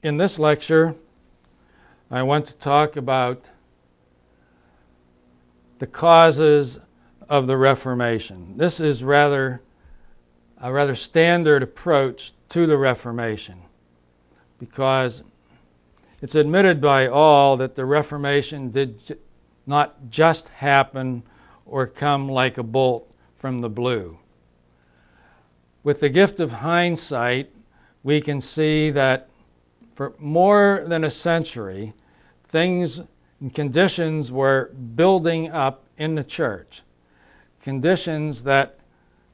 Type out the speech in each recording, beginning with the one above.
in this lecture, I want to talk about the causes of the Reformation. This is a rather standard approach to the Reformation, because it's admitted by all that the Reformation did not just happen or come like a bolt from the blue. With the gift of hindsight, we can see that for more than a century, things and conditions were building up in the church. Conditions that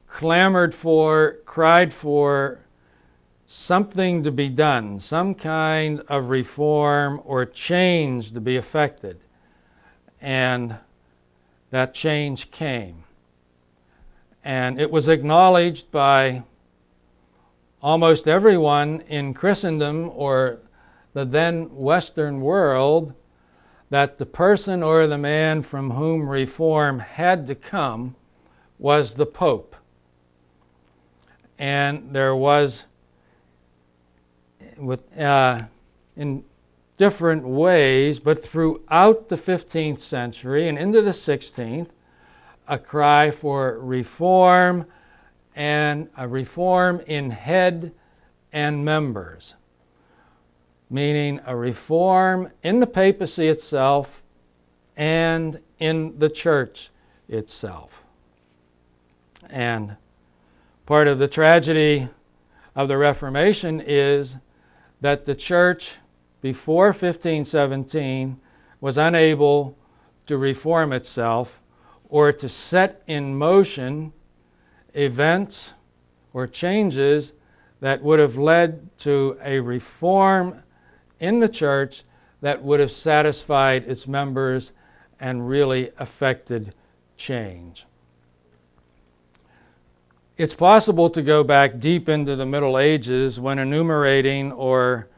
clamored for, cried for something to be done, some kind of reform or change to be effected. And that change came. And it was acknowledged by almost everyone in Christendom or the then Western world that the person or the man from whom reform had to come was the Pope. And there was, in different ways, but throughout the 15th century and into the 16th, a cry for reform, and a reform in head and members, meaning a reform in the papacy itself and in the church itself. And part of the tragedy of the Reformation is that the church before 1517 was unable to reform itself or to set in motion events or changes that would have led to a reform in the church that would have satisfied its members and really affected change. It's possible to go back deep into the Middle Ages when enumerating or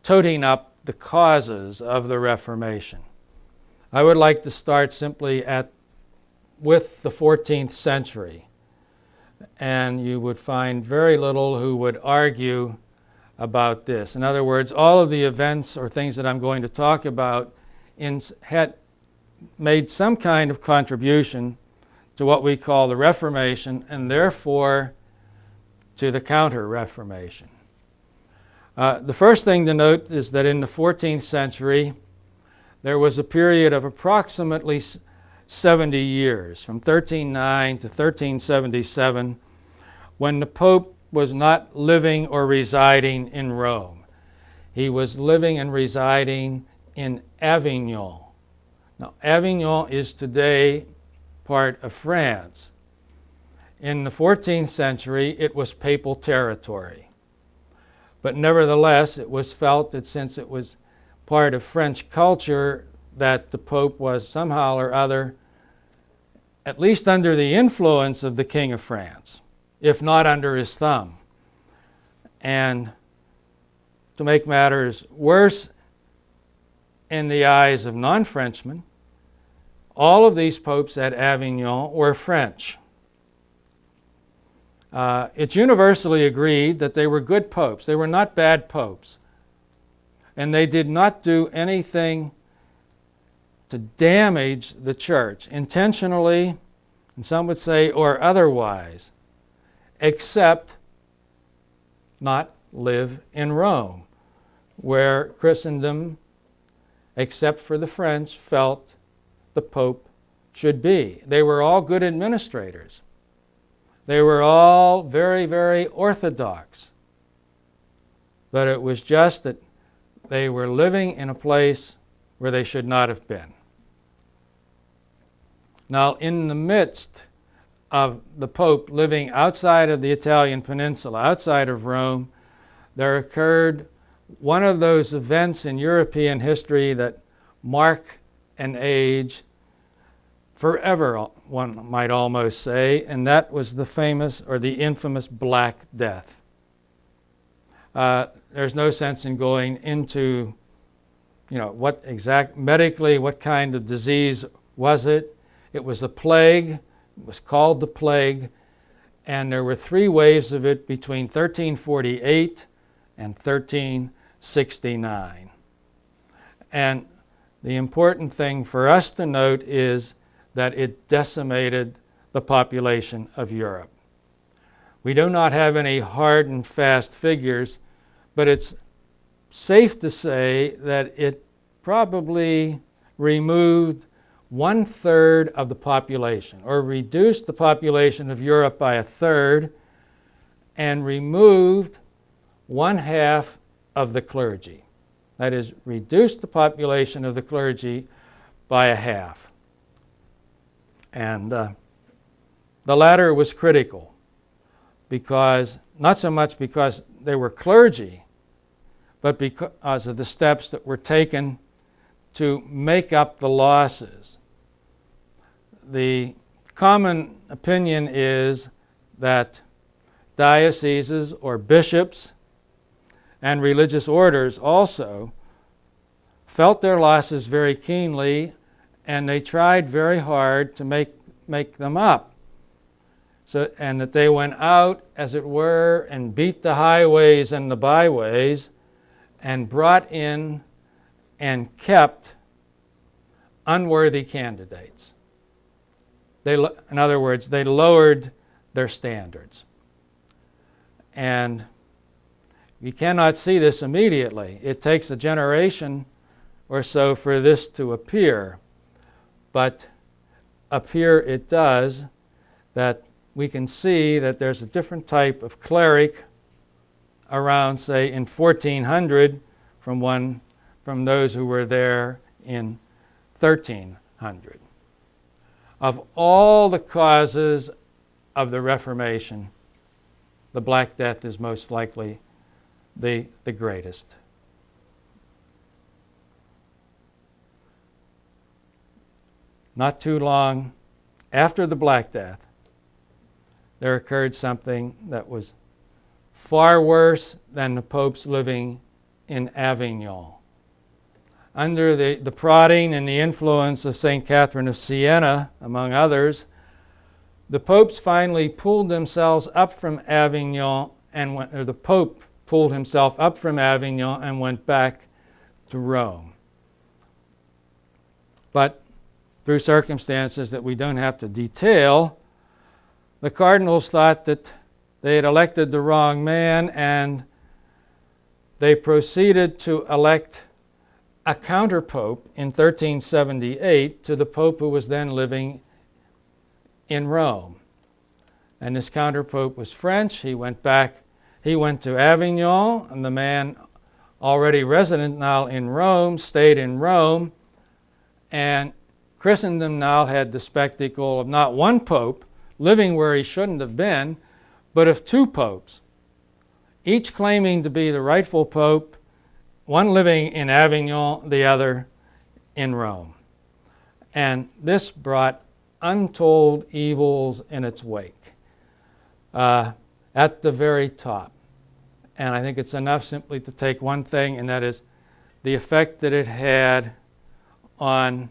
toting up the causes of the Reformation. I would like to start simply with the 14th century. And you would find very little who would argue about this. In other words, all of the events or things that I'm going to talk about had made some kind of contribution to what we call the Reformation, and therefore to the Counter-Reformation. The first thing to note is that in the 14th century, there was a period of approximately 70 years, from 1309 to 1377, when the Pope was not living or residing in Rome. He was living and residing in Avignon. Now, Avignon is today part of France. In the 14th century, it was papal territory. But nevertheless, it was felt that since it was part of French culture, that the Pope was somehow or other at least under the influence of the King of France, if not under his thumb. And to make matters worse, in the eyes of non-Frenchmen, all of these popes at Avignon were French. It's universally agreed that they were good popes. They were not bad popes. And they did not do anything to damage the church, intentionally, and some would say, or otherwise, except not live in Rome, where Christendom, except for the French, felt the Pope should be. They were all good administrators. They were all very, very orthodox. But it was just that they were living in a place where they should not have been. Now, in the midst of the Pope living outside of the Italian peninsula, outside of Rome, there occurred one of those events in European history that mark an age forever, one might almost say, and that was the famous or the infamous Black Death. There's no sense in going into, what medically, what kind of disease was it? It was a plague. It was called the plague, and there were 3 waves of it between 1348 and 13 1069. And the important thing for us to note is that it decimated the population of Europe. We do not have any hard and fast figures, but it's safe to say that it probably removed 1/3 of the population, or reduced the population of Europe by 1/3, and removed 1/2 of the clergy. That is, reduced the population of the clergy by 1/2. And the latter was critical, because not so much because they were clergy, but because of the steps that were taken to make up the losses. The common opinion is that dioceses or bishops and religious orders also felt their losses very keenly, and they tried very hard to make them up. And that they went out, as it were, and beat the highways and the byways, and brought in and kept unworthy candidates. In other words, they lowered their standards. And you cannot see this immediately. It takes a generation or so for this to appear. But appear it does, that we can see that there's a different type of cleric around, say, in 1400 from those who were there in 1300. Of all the causes of the Reformation, the Black Death is most likely the greatest. Not too long after the Black Death, there occurred something that was far worse than the popes living in Avignon. Under the prodding and the influence of St. Catherine of Siena, among others, the popes finally pulled themselves up from Avignon, or the Pope pulled himself up from Avignon and went back to Rome. But through circumstances that we don't have to detail, the cardinals thought that they had elected the wrong man, and they proceeded to elect a counter-pope in 1378 to the pope who was then living in Rome. And this counter-pope was French. He went to Avignon, and the man, already resident now in Rome, stayed in Rome, and Christendom now had the spectacle of not one pope living where he shouldn't have been, but of two popes, each claiming to be the rightful pope, one living in Avignon, the other in Rome. And this brought untold evils in its wake at the very top. And I think it's enough simply to take one thing, and that is the effect that it had on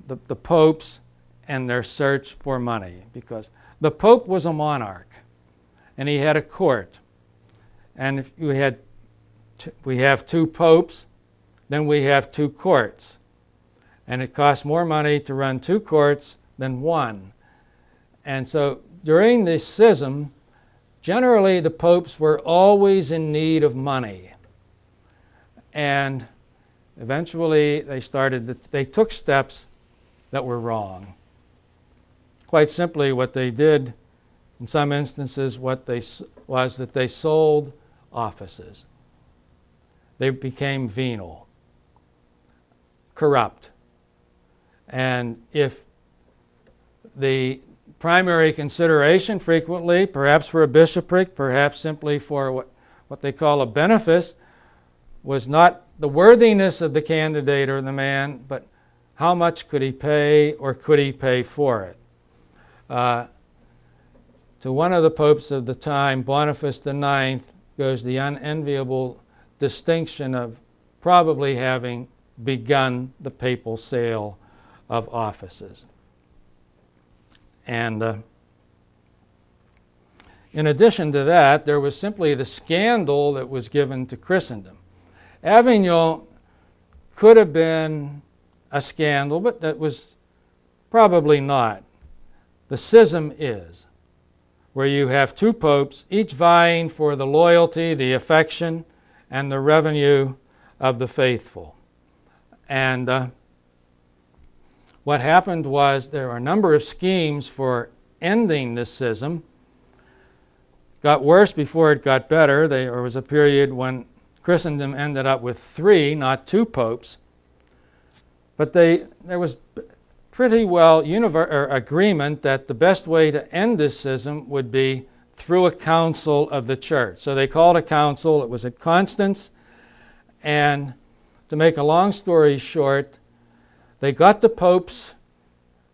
the popes and their search for money. Because the pope was a monarch, and he had a court. And if we have two popes, then we have two courts. And it costs more money to run two courts than one. And so during this schism, generally the popes were always in need of money. And eventually they took steps that were wrong. Quite simply, what they did in some instances was that they sold offices. They became venal, corrupt. And if the primary consideration frequently, perhaps for a bishopric, perhaps simply for what they call a benefice, was not the worthiness of the candidate or the man, but how much could he pay, or could he pay for it? To one of the popes of the time, Boniface IX, goes the unenviable distinction of probably having begun the papal sale of offices. And in addition to that, there was simply the scandal that was given to Christendom. Avignon could have been a scandal, but that was probably not. The schism is, where you have two popes, each vying for the loyalty, the affection, and the revenue of the faithful. And what happened was there were a number of schemes for ending this schism. Got worse before it got better. There was a period when Christendom ended up with 3, not 2 popes. But there was pretty well agreement that the best way to end this schism would be through a council of the church. So they called a council. It was at Constance. And to make a long story short, they got the popes,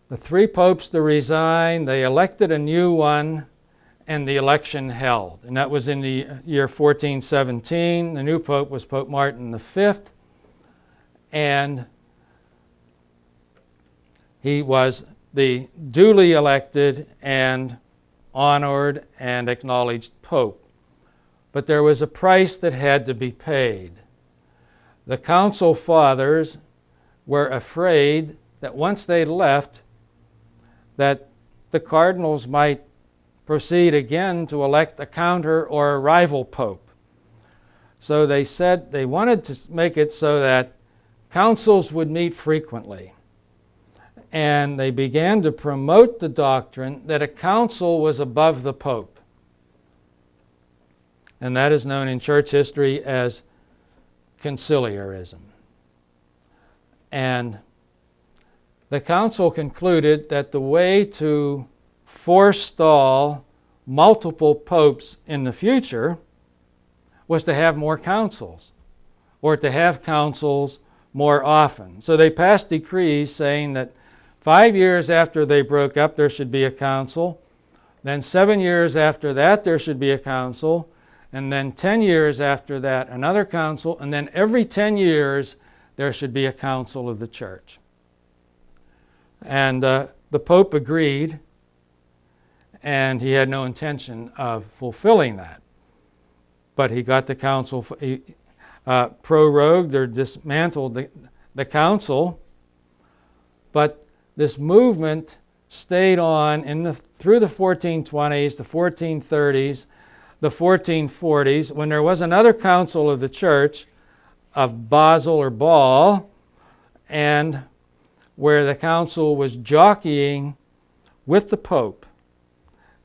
the 3 popes, to resign. They elected a new one, and the election held. And that was in the year 1417. The new pope was Pope Martin V. And he was the duly elected and honored and acknowledged pope. But there was a price that had to be paid. The council fathers were afraid that once they left, that the cardinals might proceed again to elect a counter or a rival pope. So they said they wanted to make it so that councils would meet frequently. And they began to promote the doctrine that a council was above the pope. And that is known in church history as conciliarism. And the council concluded that the way to forestall multiple popes in the future was to have more councils, or to have councils more often. So they passed decrees saying that 5 years after they broke up, there should be a council. Then 7 years after that, there should be a council. And then 10 years after that, another council. And then every 10 years, there should be a council of the church. And the Pope agreed, and he had no intention of fulfilling that. But he got the council prorogued or dismantled the council. But this movement stayed on through the 1420s, the 1430s, the 1440s, when there was another council of the church of Basel or Ball, and where the council was jockeying with the Pope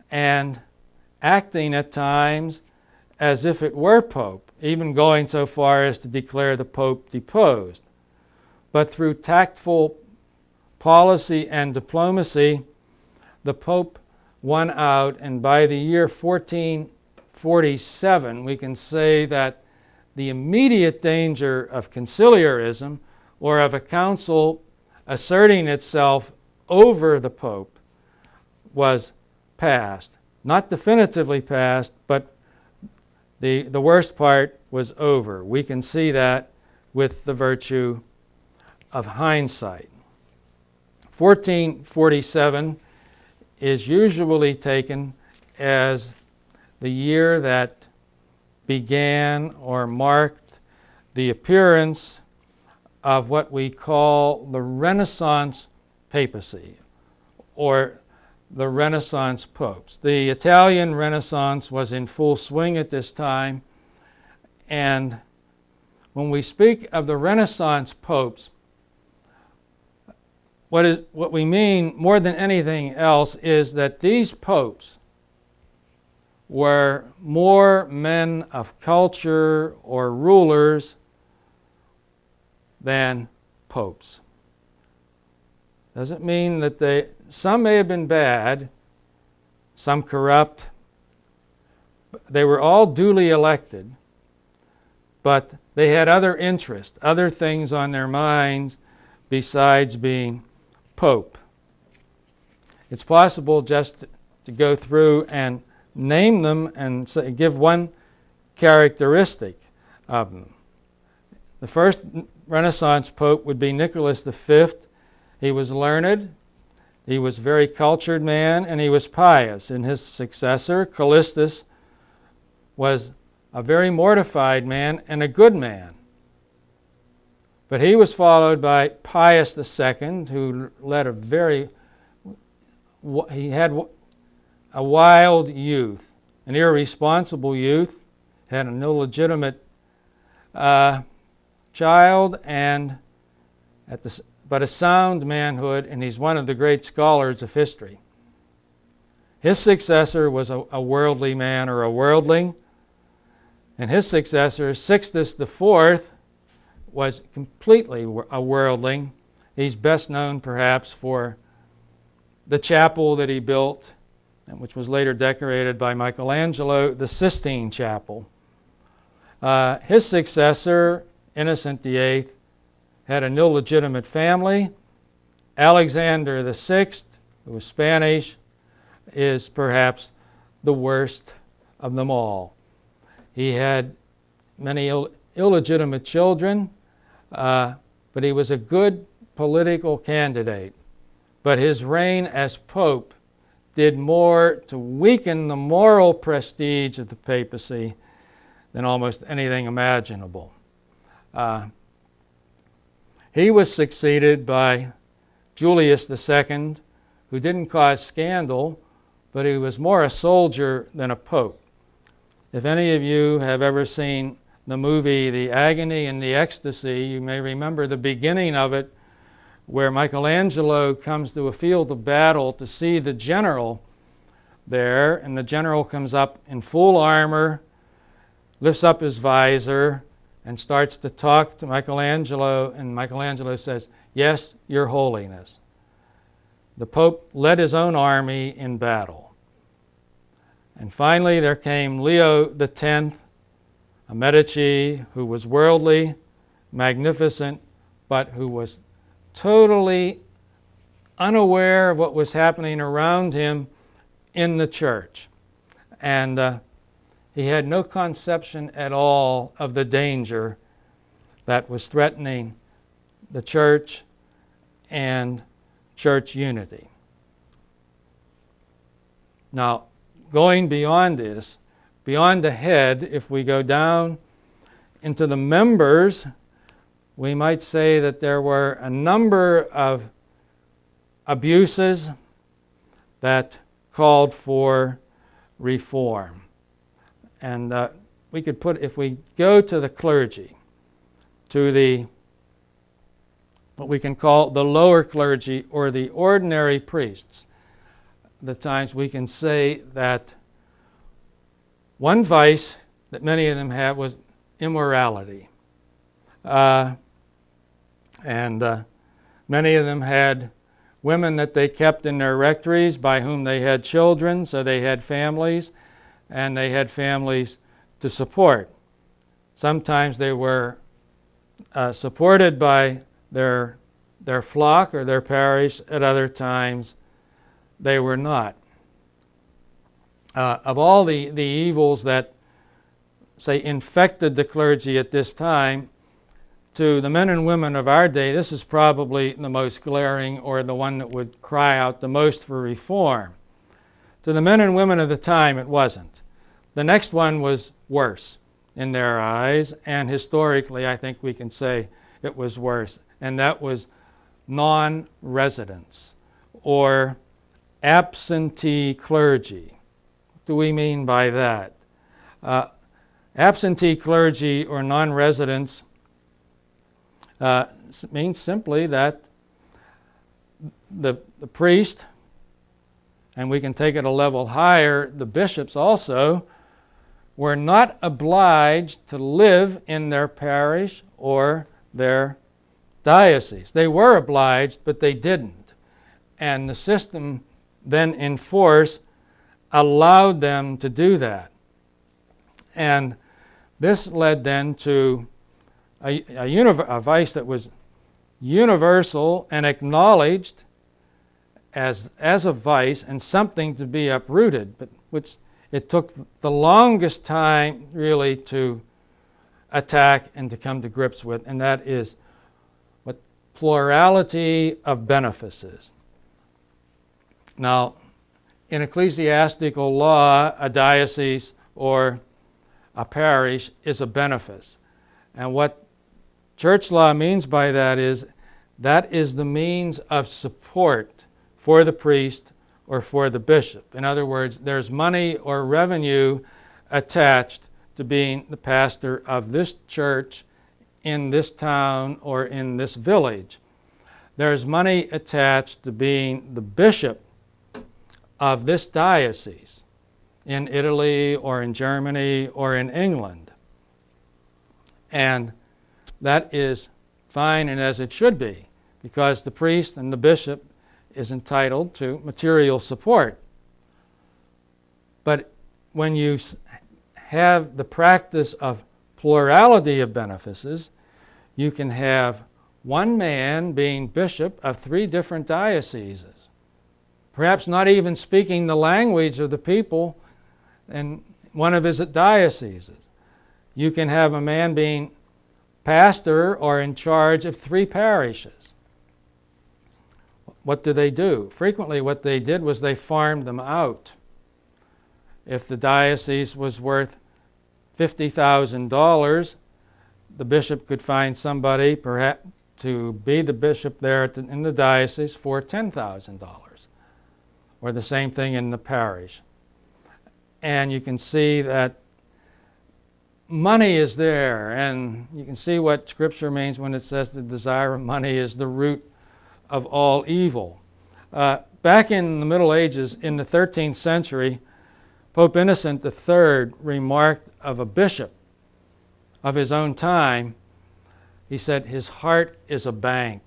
and acting at times as if it were Pope, even going so far as to declare the Pope deposed. But through tactful policy and diplomacy, the Pope won out, and by the year 1447, we can say that the immediate danger of conciliarism, or of a council asserting itself over the Pope, was past. Not definitively past, but the worst part was over. We can see that with the virtue of hindsight. 1447 is usually taken as the year that began or marked the appearance of what we call the Renaissance papacy, or the Renaissance popes. The Italian Renaissance was in full swing at this time, and when we speak of the Renaissance popes, what we mean more than anything else is that these popes were more men of culture or rulers than popes. Doesn't mean that some may have been bad, some corrupt. They were all duly elected, but they had other interests, other things on their minds besides being Pope. It's possible just to go through and name them and give one characteristic of them. The first Renaissance Pope would be Nicholas V. He was learned, he was a very cultured man, and he was pious. And his successor, Callistus, was a very mortified man and a good man. But he was followed by Pius II, who led he had a wild youth, an irresponsible youth, had an illegitimate child, but a sound manhood, and he's one of the great scholars of history. His successor was a worldly man, or a worldling, and his successor, Sixtus IV, was completely a worldling. He's best known perhaps for the chapel that he built, which was later decorated by Michelangelo, the Sistine Chapel. His successor, Innocent VIII, had an illegitimate family. Alexander VI, who was Spanish, is perhaps the worst of them all. He had many illegitimate children, but he was a good political candidate. But his reign as Pope did more to weaken the moral prestige of the papacy than almost anything imaginable. He was succeeded by Julius II, who didn't cause scandal, but he was more a soldier than a pope. If any of you have ever seen the movie The Agony and the Ecstasy, you may remember the beginning of it, where Michelangelo comes to a field of battle to see the general there, and the general comes up in full armor, lifts up his visor, and starts to talk to Michelangelo, and Michelangelo says, "Yes, Your Holiness." The Pope led his own army in battle. And finally there came Leo X, a Medici who was worldly, magnificent, but who was totally unaware of what was happening around him in the church. And he had no conception at all of the danger that was threatening the church and church unity. Now, going beyond this, beyond the head, if we go down into the members, we might say that there were a number of abuses that called for reform. And we could put, if we go to the clergy, to what we can call the lower clergy or the ordinary priests, the times we can say that one vice that many of them had was immorality. Many of them had women that they kept in their rectories by whom they had children, so they had families, and they had families to support. Sometimes they were supported by their flock or their parish. At other times, they were not. Of all the evils that, say, infected the clergy at this time, to the men and women of our day, this is probably the most glaring, or the one that would cry out the most for reform. To the men and women of the time, it wasn't. The next one was worse in their eyes, and historically I think we can say it was worse, and that was non-residence or absentee clergy. What do we mean by that? Absentee clergy or non-residence means simply that the priest, and we can take it a level higher, the bishops also, were not obliged to live in their parish or their diocese. They were obliged, but they didn't. And the system then in force allowed them to do that. And this led then to a vice that was universal and acknowledged as a vice and something to be uprooted, but which it took the longest time really to attack and to come to grips with, and that is what plurality of benefices. Now, in ecclesiastical law, a diocese or a parish is a benefice. And what church law means by that is the means of support for the priest or for the bishop. In other words, there's money or revenue attached to being the pastor of this church in this town or in this village. There's money attached to being the bishop of this diocese in Italy or in Germany or in England. And that is fine and as it should be, because the priest and the bishop is entitled to material support. But when you have the practice of plurality of benefices, you can have one man being bishop of 3 different dioceses, perhaps not even speaking the language of the people in one of his dioceses. You can have a man being pastor or in charge of 3 parishes. What do they do? Frequently what they did was they farmed them out. If the diocese was worth $50,000, the bishop could find somebody perhaps to be the bishop there in the diocese for $10,000, or the same thing in the parish. And you can see that money is there, and you can see what Scripture means when it says the desire of money is the root of all evil. Back in the Middle Ages, in the 13th century, Pope Innocent III remarked of a bishop of his own time, he said, his heart is a bank.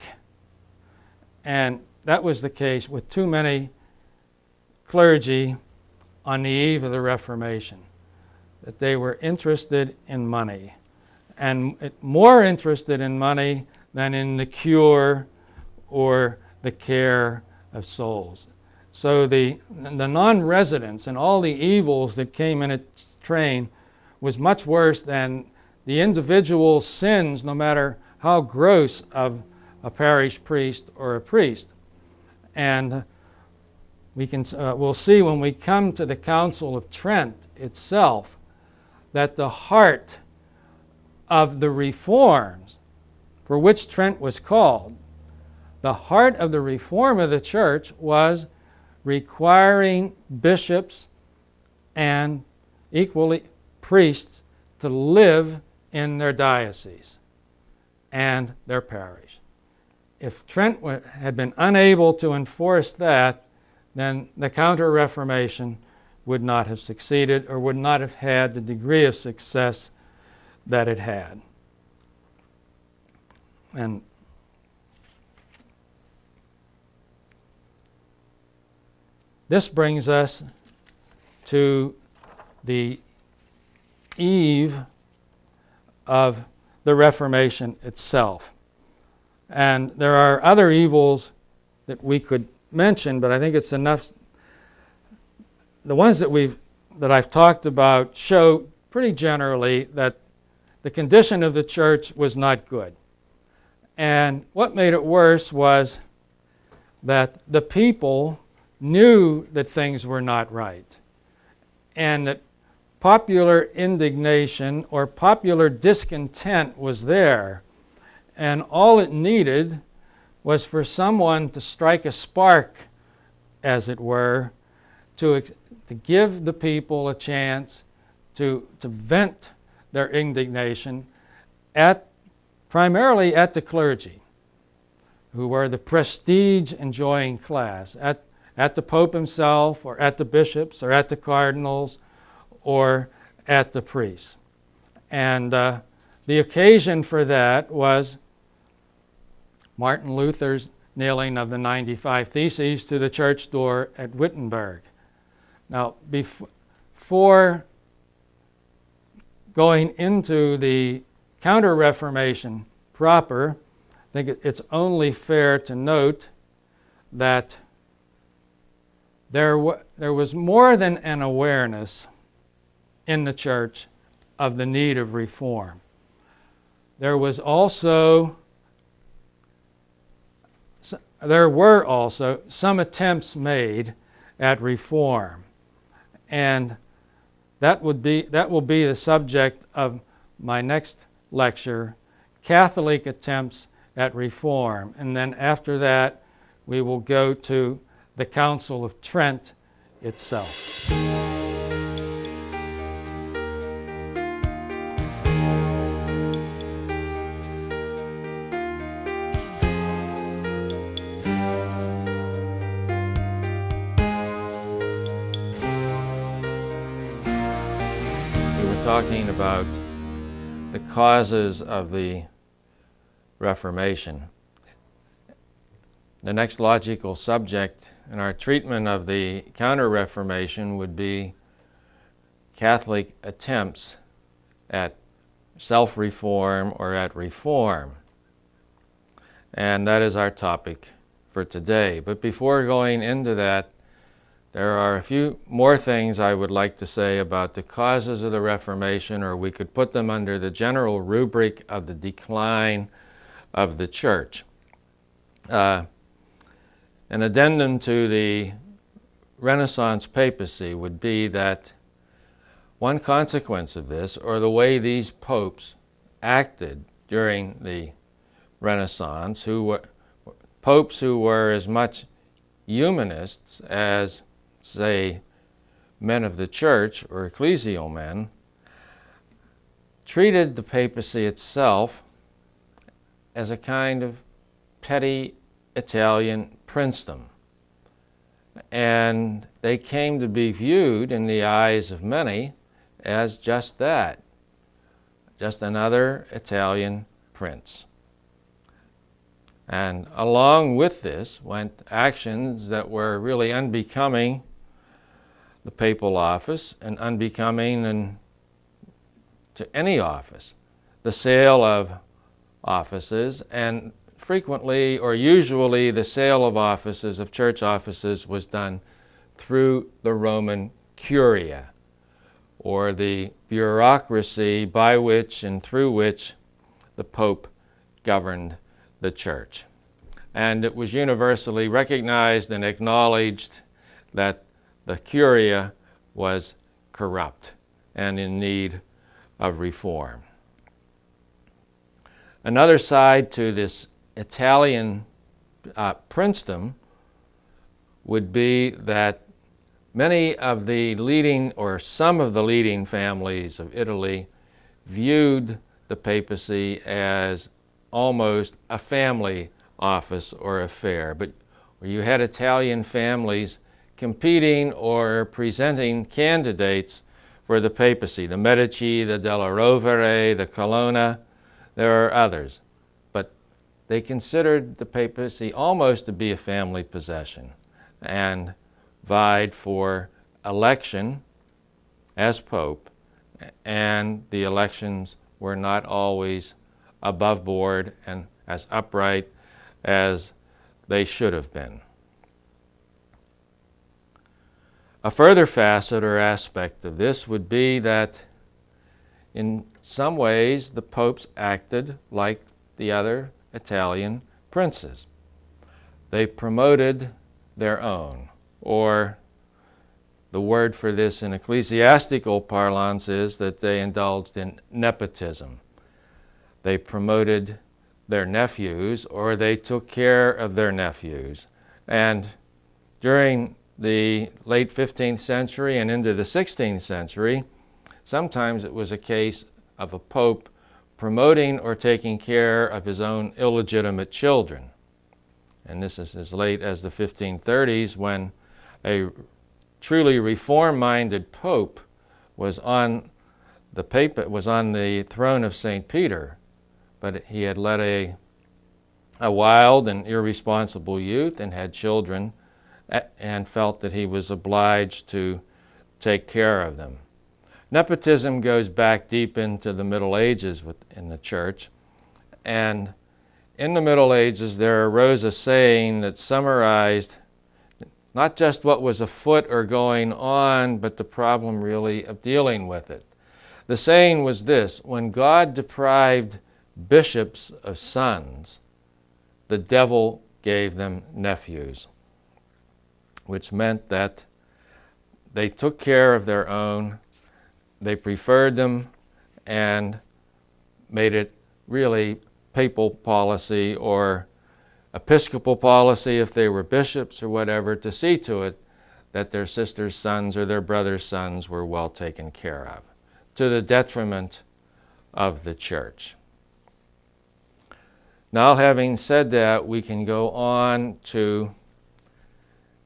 And that was the case with too many clergy on the eve of the Reformation, that they were interested in money, and more interested in money than in the cure or the care of souls. So the non-residence and all the evils that came in its train was much worse than the individual sins, no matter how gross, of a parish priest or a priest. And we'll see when we come to the Council of Trent itself that the heart of the reforms for which Trent was called, the heart of the reform of the church was requiring bishops and equally priests to live in their diocese and their parish. If Trent had been unable to enforce that, then the Counter-Reformation would not have succeeded or would not have had the degree of success that it had. And this brings us to the eve of the Reformation itself. And there are other evils that we could mention, but I think it's enough. The ones that I've talked about show pretty generally that the condition of the church was not good. And what made it worse was that the people knew that things were not right, and that popular indignation or popular discontent was there, and all it needed was for someone to strike a spark, as it were, to give the people a chance to vent their indignation primarily at the clergy, who were the prestige-enjoying class, at the Pope himself, or at the bishops, or at the cardinals, or at the priests. And the occasion for that was Martin Luther's nailing of the 95 Theses to the church door at Wittenberg. Now, before going into the Counter-Reformation proper, I think it's only fair to note that there was more than an awareness in the church of the need of reform. There were also some attempts made at reform, and that will be the subject of my next lecture, Catholic attempts at reform. And then after that, we will go to the Council of Trent itself. Talking about the causes of the Reformation. The next logical subject in our treatment of the Counter-Reformation would be Catholic attempts at self-reform or at reform. And that is our topic for today. But before going into that, there are a few more things I would like to say about the causes of the Reformation, or we could put them under the general rubric of the decline of the Church. An addendum to the Renaissance papacy would be that one consequence of this, or the way these popes acted during the Renaissance, popes who were as much humanists as, say, men of the church or ecclesial men, treated the papacy itself as a kind of petty Italian princedom. And they came to be viewed in the eyes of many as just that, just another Italian prince. And along with this went actions that were really unbecoming the papal office and unbecoming to any office. The sale of offices, and frequently or usually the sale of offices, of church offices, was done through the Roman Curia, or the bureaucracy by which and through which the Pope governed the church. And it was universally recognized and acknowledged that the Curia was corrupt and in need of reform. Another side to this Italian princedom would be that many of the leading, or some of the leading families of Italy viewed the papacy as almost a family office or affair, but where you had Italian families competing or presenting candidates for the papacy. The Medici, the Della Rovere, the Colonna, there are others. But they considered the papacy almost to be a family possession and vied for election as Pope, and the elections were not always above board and as upright as they should have been. A further facet or aspect of this would be that in some ways the popes acted like the other Italian princes. They promoted their own, or the word for this in ecclesiastical parlance is that they indulged in nepotism. They promoted their nephews, or they took care of their nephews. And during the late 15th century and into the 16th century, sometimes it was a case of a pope promoting or taking care of his own illegitimate children. And this is as late as the 1530s, when a truly reform-minded pope was on the throne of St. Peter, but he had led a wild and irresponsible youth and had children, and felt that he was obliged to take care of them. Nepotism goes back deep into the Middle Ages in the church, and in the Middle Ages there arose a saying that summarized not just what was afoot or going on, but the problem really of dealing with it. The saying was this: when God deprived bishops of sons, the devil gave them nephews, which meant that they took care of their own, they preferred them, and made it really papal policy or episcopal policy, if they were bishops or whatever, to see to it that their sisters' sons or their brothers' sons were well taken care of, to the detriment of the church. Now, having said that, we can go on to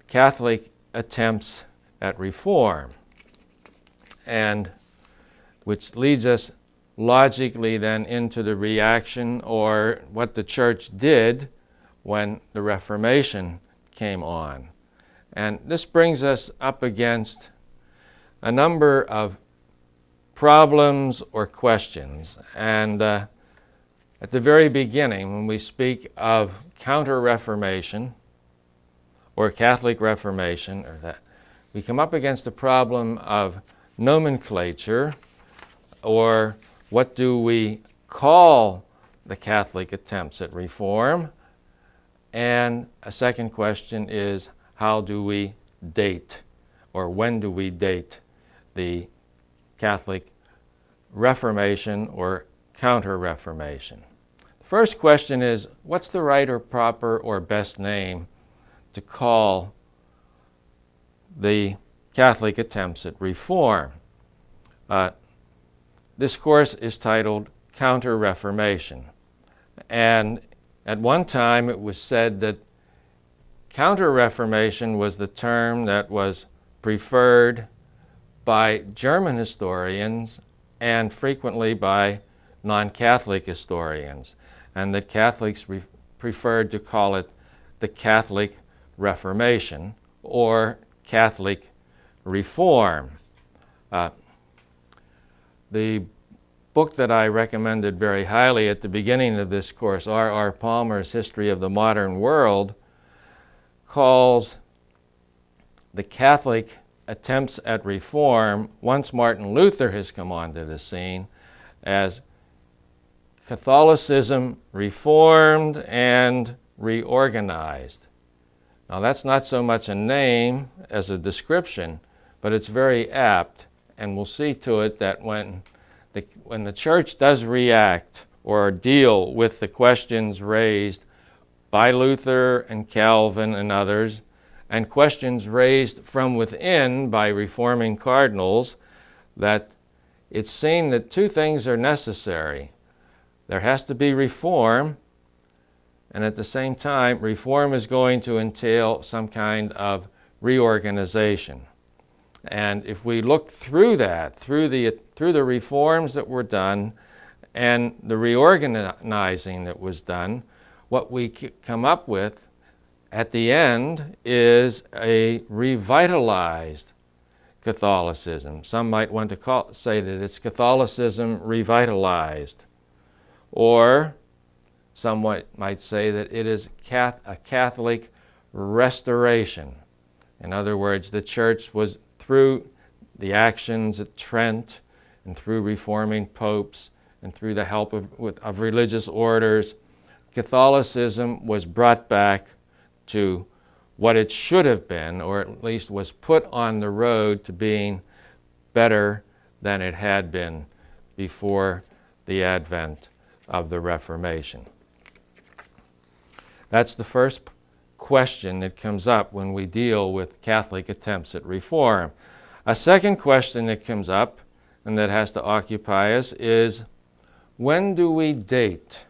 Catholic attempts at reform, and which leads us logically then into the reaction or what the church did when the Reformation came on. And this brings us up against a number of problems or questions. And at the very beginning, when we speak of Counter-Reformation or Catholic Reformation, or that, we come up against the problem of nomenclature, or what do we call the Catholic attempts at reform? And a second question is, how do we date, or when do we date the Catholic Reformation or Counter-Reformation? The first question is, what's the right or proper or best name to call the Catholic attempts at reform? This course is titled Counter-Reformation, and at one time it was said that Counter-Reformation was the term that was preferred by German historians and frequently by non-Catholic historians, and that Catholics preferred to call it the Catholic Reformation or Catholic Reform. The book that I recommended very highly at the beginning of this course, R.R. Palmer's History of the Modern World, calls the Catholic attempts at reform, once Martin Luther has come onto the scene, as Catholicism reformed and reorganized. Now, that's not so much a name as a description, but it's very apt, and we'll see to it that when the church does react or deal with the questions raised by Luther and Calvin and others, and questions raised from within by reforming cardinals, that it's seen that two things are necessary. There has to be reform, and at the same time, reform is going to entail some kind of reorganization. And if we look through that, through the reforms that were done and the reorganizing that was done, what we come up with at the end is a revitalized Catholicism. Some might want to say that it's Catholicism revitalized. Or some might say that it is a Catholic restoration. In other words, the church was, through the actions at Trent and through reforming popes and through the help of religious orders, Catholicism was brought back to what it should have been, or at least was put on the road to being better than it had been before the advent of the Reformation. That's the first question that comes up when we deal with Catholic attempts at reform. A second question that comes up and that has to occupy us is, when do we date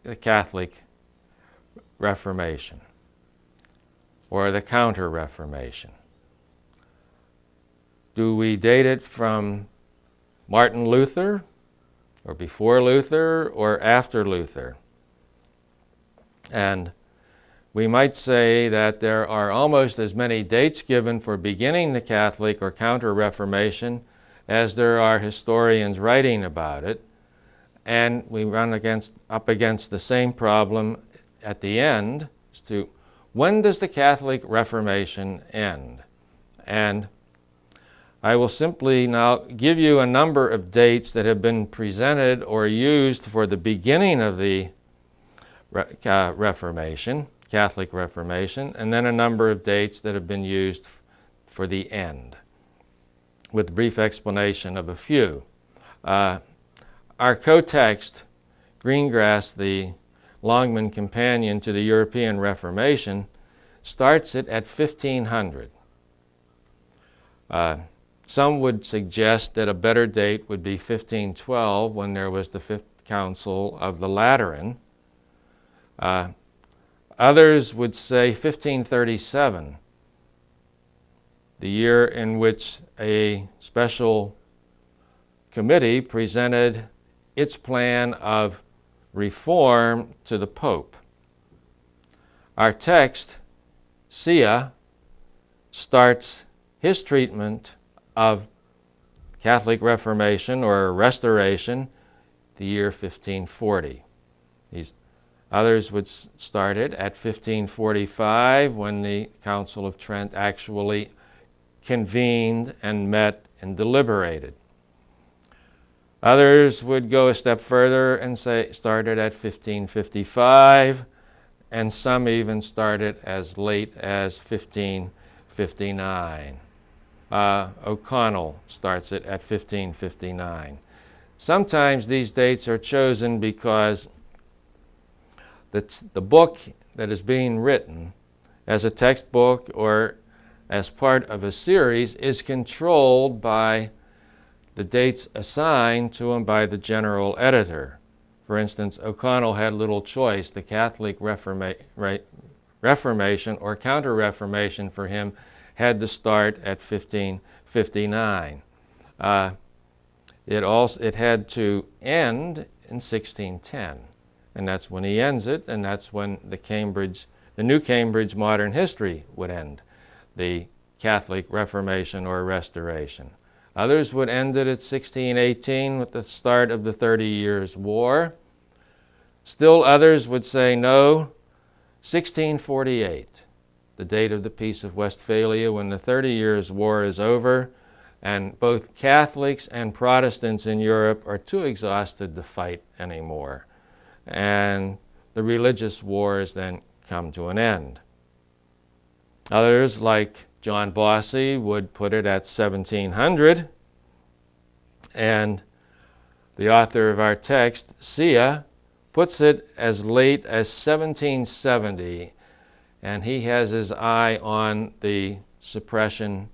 the Catholic Reformation or the Counter-Reformation? Do we date it from Martin Luther, or before Luther, or after Luther? And we might say that there are almost as many dates given for beginning the Catholic or Counter-Reformation as there are historians writing about it. And we run up against the same problem at the end as to when does the Catholic Reformation end? And I will simply now give you a number of dates that have been presented or used for the beginning of the Reformation, Catholic Reformation, and then a number of dates that have been used for the end, with brief explanation of a few. Our co-text Greengrass, the Longman companion to the European Reformation, starts it at 1500. Some would suggest that a better date would be 1512, when there was the Fifth Council of the Lateran. Others would say 1537, the year in which a special committee presented its plan of reform to the Pope. Our text, Sia, starts his treatment of Catholic Reformation or Restoration the year 1540. Others would start it at 1545, when the Council of Trent actually convened and met and deliberated. Others would go a step further and say started at 1555, and some even started as late as 1559. O'Connell starts it at 1559. Sometimes these dates are chosen because the book that is being written as a textbook or as part of a series is controlled by the dates assigned to him by the general editor. For instance, O'Connell had little choice. The Catholic Reformation or Counter-Reformation for him had to start at 1559. It had to end in 1610, and that's when he ends it, and that's when the New Cambridge Modern History would end, the Catholic Reformation or Restoration. Others would end it at 1618 with the start of the 30 Years' War. Still others would say no, 1648, the date of the Peace of Westphalia, when the 30 Years' War is over, and both Catholics and Protestants in Europe are too exhausted to fight anymore. And the religious wars then come to an end. Others, like John Bossy, would put it at 1700, and the author of our text, Sia, puts it as late as 1770, and he has his eye on the suppression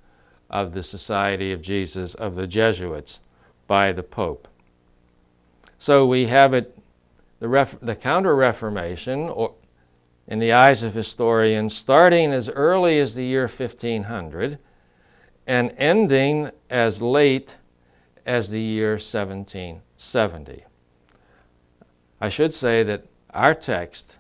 of the Society of Jesus of the Jesuits by the Pope. So we have it, the Counter-Reformation, or in the eyes of historians, starting as early as the year 1500 and ending as late as the year 1770. I should say that our text,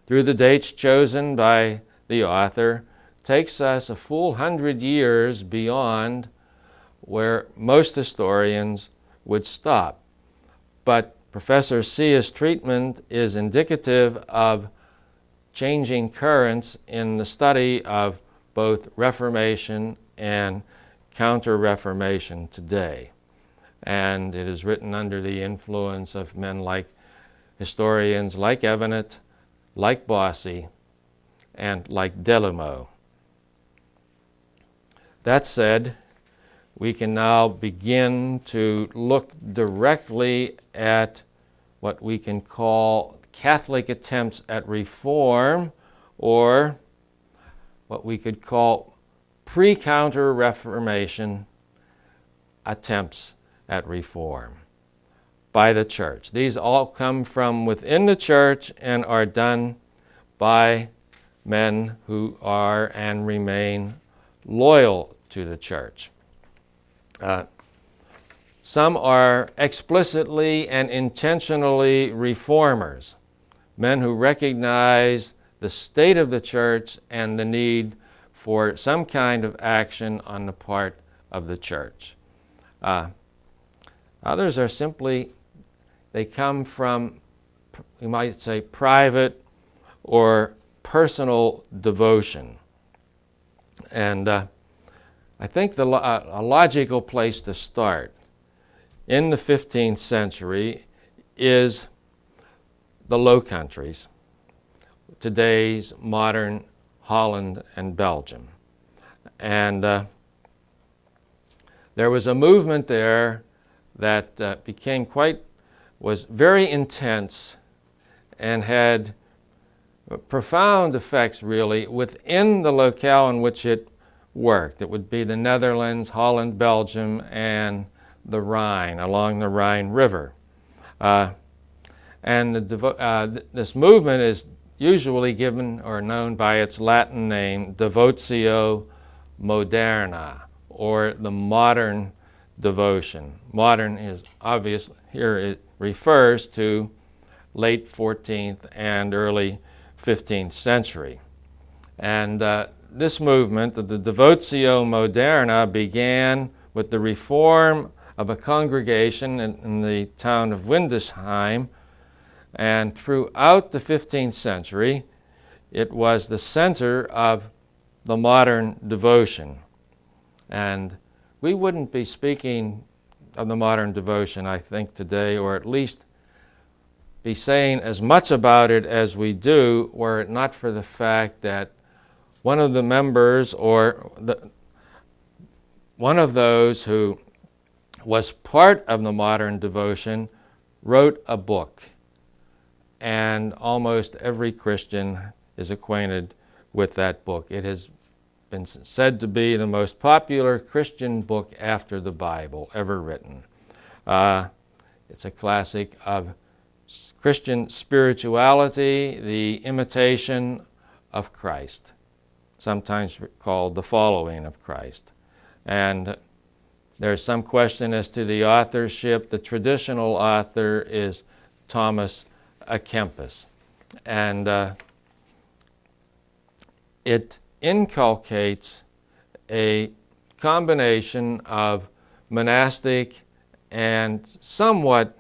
through the dates chosen by the author, takes us a full 100 years beyond where most historians would stop. But Professor Sia's treatment is indicative of changing currents in the study of both Reformation and Counter-Reformation today. And it is written under the influence of men like historians like Evenet, like Bossy, and like Delumeau. That said, we can now begin to look directly at what we can call Catholic attempts at reform, or what we could call pre-Counter-Reformation attempts at reform by the Church. These all come from within the Church and are done by men who are and remain loyal to the Church. Some are explicitly and intentionally reformers, men who recognize the state of the Church and the need for some kind of action on the part of the Church. Others are simply, they come from, you might say, private or personal devotion. And I think a logical place to start in the 15th century is the Low Countries, today's modern Holland and Belgium. And there was a movement there that became quite was very intense and had profound effects, really, within the locale in which it worked. It would be the Netherlands, Holland, Belgium, and the Rhine, along the Rhine River. This movement is usually given or known by its Latin name, Devotio Moderna, or the modern devotion. Modern is obvious here, it refers to late 14th and early 15th century. And this movement, the Devotio Moderna, began with the reform of a congregation in the town of Windesheim, and throughout the 15th century, it was the center of the modern devotion. And we wouldn't be speaking of the modern devotion, I think, today, or at least be saying as much about it as we do, were it not for the fact that one of the members, or one of those who was part of the modern devotion, wrote a book. And almost every Christian is acquainted with that book. It has been said to be the most popular Christian book after the Bible ever written. It's a classic of Christian spirituality, the Imitation of Christ, sometimes called the Following of Christ. And there's some question as to the authorship. The traditional author is Thomas à Kempis, and it inculcates a combination of monastic and somewhat,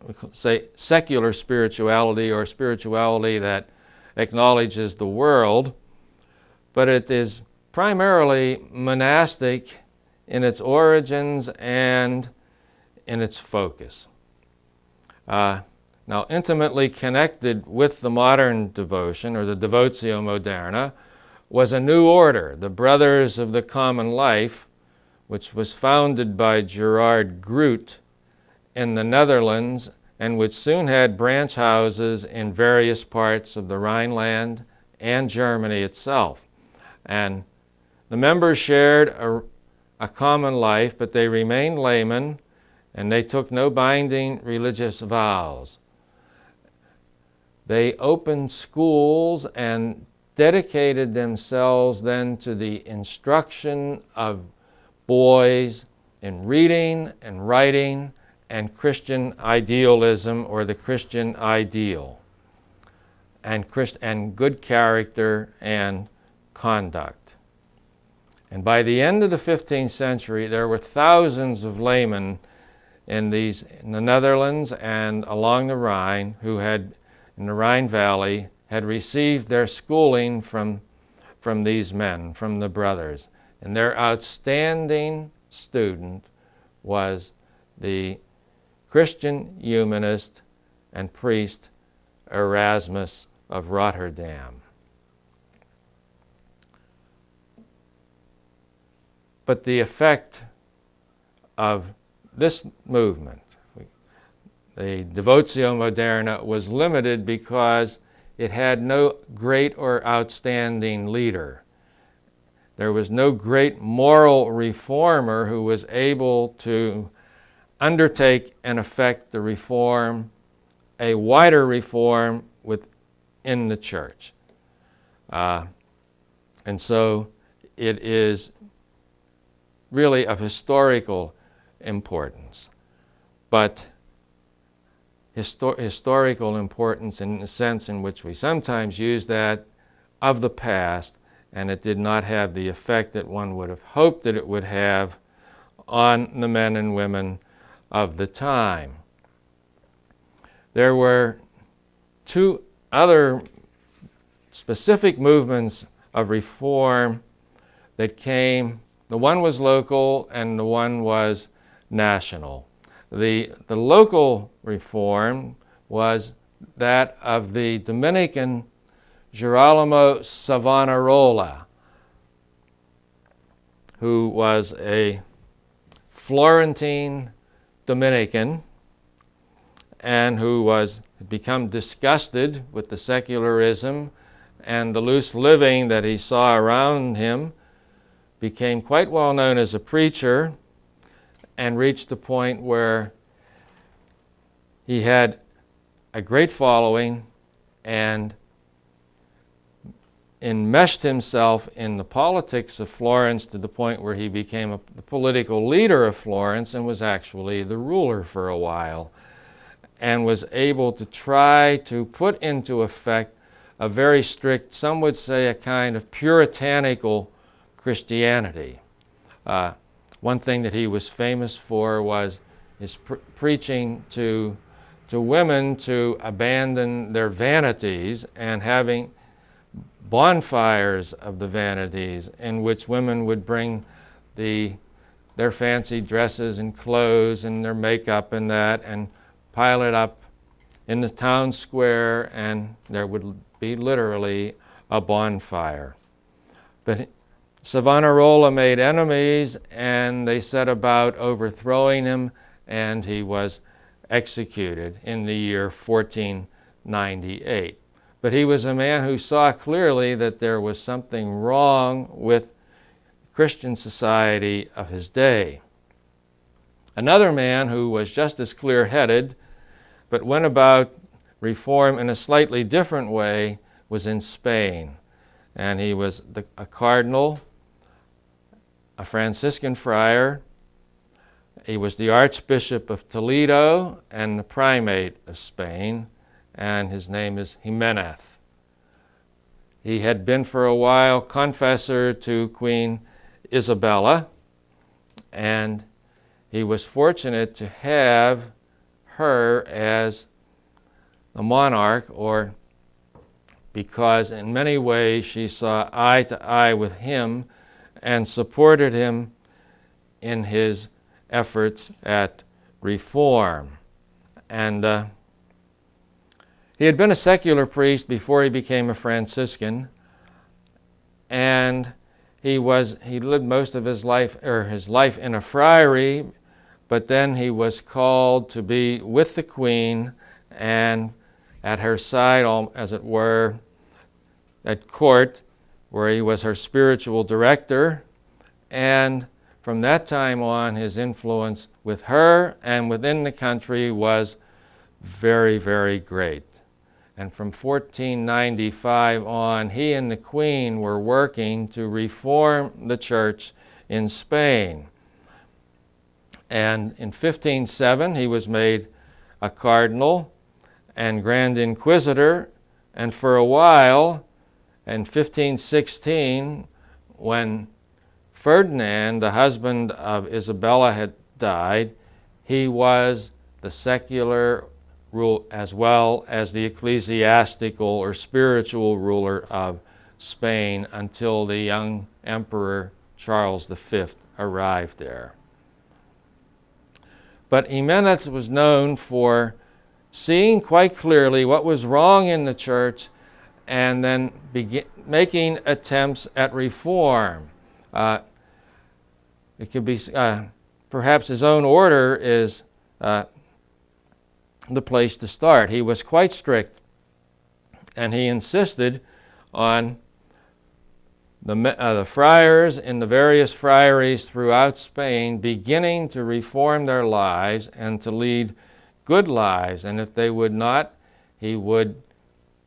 we could say, secular spirituality, or spirituality that acknowledges the world, but it is primarily monastic in its origins and in its focus. Now, intimately connected with the modern devotion, or the Devotio Moderna, was a new order, the Brothers of the Common Life, which was founded by Gerard Groot in the Netherlands, and which soon had branch houses in various parts of the Rhineland and Germany itself. And the members shared a common life, but they remained laymen, and they took no binding religious vows. They opened schools and dedicated themselves then to the instruction of boys in reading and writing and Christian idealism, or the Christian ideal, and good character and conduct. And by the end of the 15th century, there were thousands of laymen in the Netherlands and along the Rhine who had, in the Rhine Valley, had received their schooling from these men, from the brothers. And their outstanding student was the Christian humanist and priest Erasmus of Rotterdam. But the effect of this movement, the Devotio Moderna, was limited because it had no great or outstanding leader. There was no great moral reformer who was able to undertake and effect the reform, a wider reform within the church. And so it is really of historical importance, but historical importance in the sense in which we sometimes use that of the past, and it did not have the effect that one would have hoped that it would have on the men and women of the time. There were two other specific movements of reform that came. The one was local and the one was national. The local reform was that of the Dominican Girolamo Savonarola, who was a Florentine Dominican and who had become disgusted with the secularism and the loose living that he saw around him, became quite well known as a preacher and reached the point where he had a great following and enmeshed himself in the politics of Florence to the point where he became the political leader of Florence and was actually the ruler for a while, and was able to try to put into effect a very strict, some would say a kind of puritanical Christianity. One thing that he was famous for was his preaching to women to abandon their vanities and having bonfires of the vanities in which women would bring their fancy dresses and clothes and their makeup and that and pile it up in the town square, and there would be literally a bonfire. But Savonarola made enemies, and they set about overthrowing him, and he was executed in the year 1498. But he was a man who saw clearly that there was something wrong with Christian society of his day. Another man who was just as clear-headed, but went about reform in a slightly different way, was in Spain. And he was a cardinal, a Franciscan friar. He was the Archbishop of Toledo and the primate of Spain, and his name is Jimenez. He had been for a while confessor to Queen Isabella, and he was fortunate to have her as a monarch, or because in many ways she saw eye to eye with him and supported him in his efforts at reform. And he had been a secular priest before he became a Franciscan, and he lived most of his life in a friary, but then he was called to be with the Queen and at her side, as it were, at court, where he was her spiritual director. And from that time on, his influence with her and within the country was very, very great. And from 1495 on, he and the Queen were working to reform the church in Spain. And in 1507, he was made a cardinal and Grand Inquisitor, and for a while, in 1516, when Ferdinand, the husband of Isabella, had died, he was the secular ruler as well as the ecclesiastical or spiritual ruler of Spain until the young Emperor Charles V arrived there. But Jimenez was known for seeing quite clearly what was wrong in the church and then making attempts at reform. It could be perhaps his own order is the place to start. He was quite strict, and he insisted on the friars in the various friaries throughout Spain beginning to reform their lives and to lead good lives, and if they would not, he would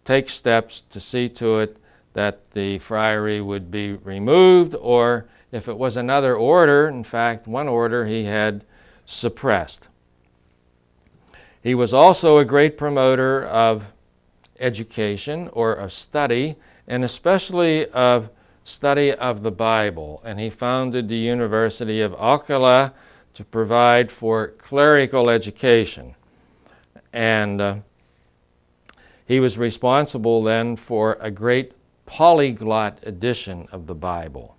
take steps to see to it that the friary would be removed, or if it was another order, in fact, one order he had suppressed. He was also a great promoter of education or of study, and especially of study of the Bible. And he founded the University of Alcalá to provide for clerical education. And he was responsible then for a great polyglot edition of the Bible.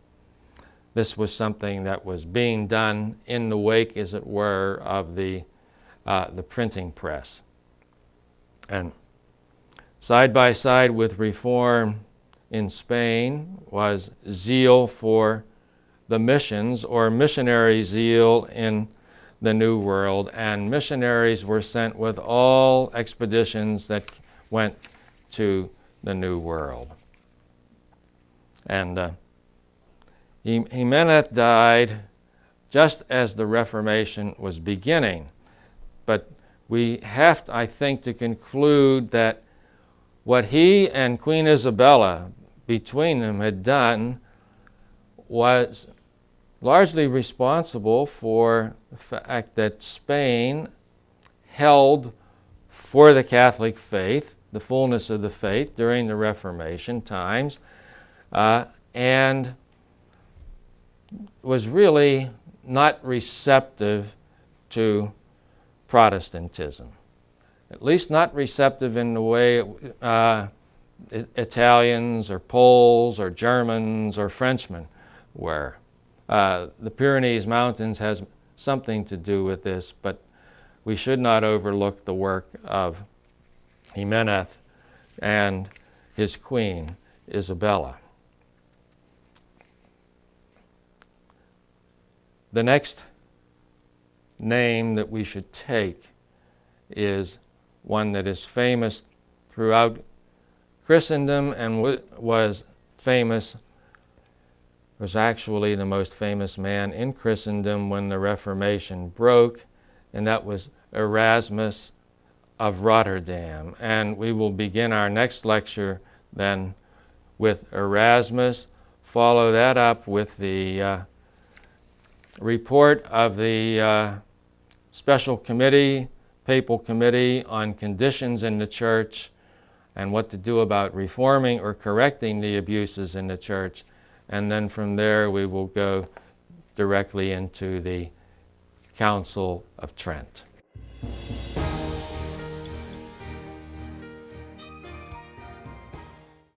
This was something that was being done in the wake, as it were, of the printing press. And side by side with reform in Spain was zeal for the missions, or missionary zeal in the New World, and missionaries were sent with all expeditions that went to the New World. And Jimenez died just as the Reformation was beginning. But we have, I think, to conclude that what he and Queen Isabella, between them, had done was largely responsible for the fact that Spain held for the Catholic faith, the fullness of the faith during the Reformation times, and was really not receptive to Protestantism. At least not receptive in the way Italians or Poles or Germans or Frenchmen were. The Pyrenees Mountains has something to do with this, but we should not overlook the work of Jimenez and his queen, Isabella. The next name that we should take is one that is famous throughout Christendom and was actually the most famous man in Christendom when the Reformation broke, and that was Erasmus of Rotterdam. And we will begin our next lecture then with Erasmus, follow that up with the report of the Special Committee, Papal Committee on Conditions in the Church and what to do about reforming or correcting the abuses in the Church. And then from there we will go directly into the Council of Trent.